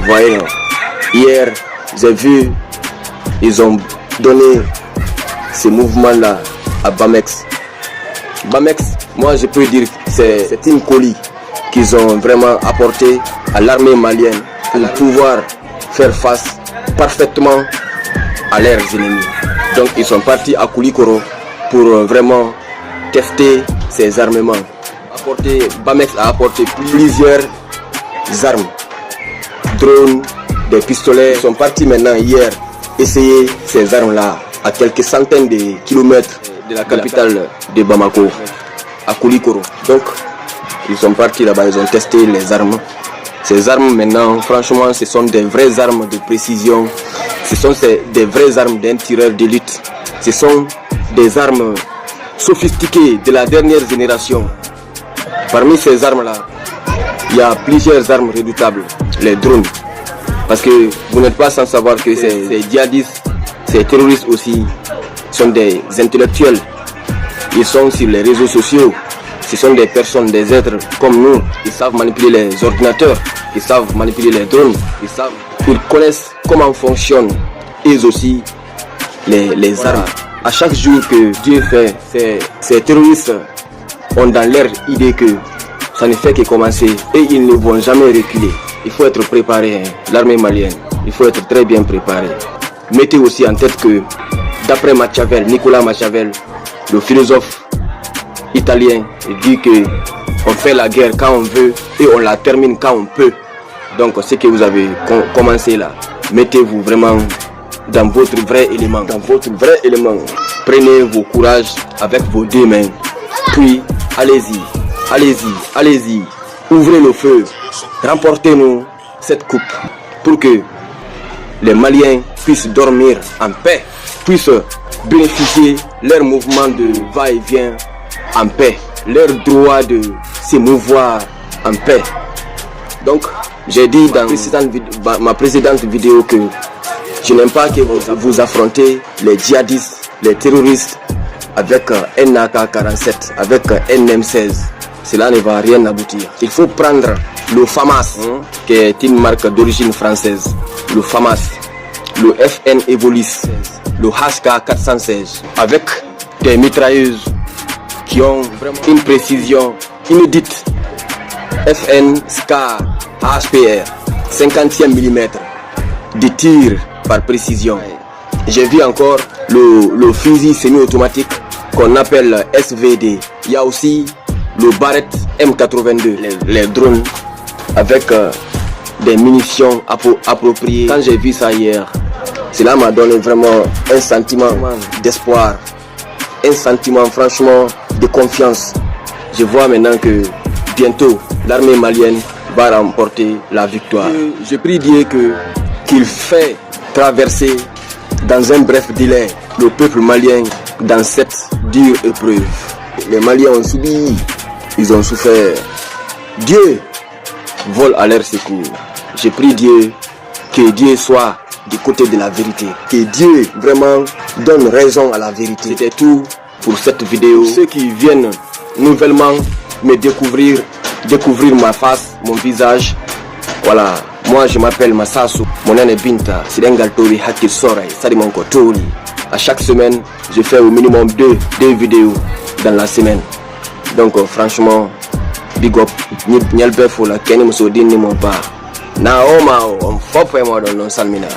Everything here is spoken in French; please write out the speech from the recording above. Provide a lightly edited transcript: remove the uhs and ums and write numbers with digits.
voyez, hier, j'ai vu, ils ont donné ces mouvements-là à Bamex. Bamex, moi je peux dire que c'est une colis qu'ils ont vraiment apporté à l'armée malienne pour pouvoir faire face parfaitement à leurs ennemis. Donc ils sont partis à Koulikoro pour vraiment tester ces armements. Bamex a apporté plusieurs armes, drones, des pistolets. Ils sont partis maintenant hier essayer ces armes-là à quelques centaines de kilomètres de la capitale de Bamako, à Koulikoro. Donc ils sont partis là-bas, ils ont testé les armes. Ces armes maintenant, franchement, ce sont des vraies armes de précision. Ce sont des vraies armes d'un tireur d'élite. Ce sont des armes sophistiquées de la dernière génération. Parmi ces armes-là, il y a plusieurs armes redoutables, les drones. Parce que vous n'êtes pas sans savoir que ces djihadistes, ces terroristes aussi, sont des intellectuels. Ils sont sur les réseaux sociaux. Ce sont des personnes, des êtres comme nous. Ils savent manipuler les ordinateurs, ils savent manipuler les drones, ils connaissent comment fonctionnent eux aussi les armes. À chaque jour que Dieu fait, ces terroristes ont dans leur idée que ça ne fait que commencer et ils ne vont jamais reculer. Il faut être préparé, l'armée malienne, il faut être très bien préparé. Mettez aussi en tête que d'après Machiavel, Nicolas Machiavel, le philosophe italien, dit que on fait la guerre quand on veut et on la termine quand on peut. Donc ce que vous avez commencé là, mettez-vous vraiment dans votre vrai élément. Prenez vos courages avec vos deux mains. Puis allez-y, allez-y, allez-y. Ouvrez le feu. Remportez-nous cette coupe pour que les Maliens puissent dormir en paix, puissent bénéficier leur mouvement de va-et-vient en paix, leur droit de se mouvoir en paix. Donc, j'ai dit dans ma précédente vidéo que je n'aime pas que vous affrontez les djihadistes, les terroristes avec un AK-47, avec un M16. Cela ne va rien aboutir. Il faut prendre le FAMAS, qui est une marque d'origine française, le FAMAS, le FN Evolis, le HK416, avec des mitrailleuses qui ont vraiment une précision inédite. FN SCAR HPR 50e mm de tir par précision. J'ai vu encore le fusil semi-automatique qu'on appelle SVD. Il y a aussi le Barrett M82, les drones avec des munitions appropriées. Quand j'ai vu ça hier, cela m'a donné vraiment un sentiment d'espoir, un sentiment franchement de confiance. Je vois maintenant que bientôt l'armée malienne va remporter la victoire. Je prie Dieu qu'il fait traverser dans un bref délai le peuple malien dans cette dure épreuve. Les Maliens ont subi, ils ont souffert. Dieu vole à leur secours. Je prie Dieu que Dieu soit du côté de la vérité, que Dieu vraiment donne raison à la vérité. C'était tout pour cette vidéo. Ceux qui viennent nouvellement me découvrir ma face, mon visage, voilà, moi je m'appelle Massasu, mon nom est Binta, Sidengaltori Haki Sorai, Sadimon Kotori. À chaque semaine, je fais au minimum deux vidéos dans la semaine. Donc franchement, big up, nyelbe fola, kenny musodini mon pa. Na oma, on faut pas moi dans non salmina.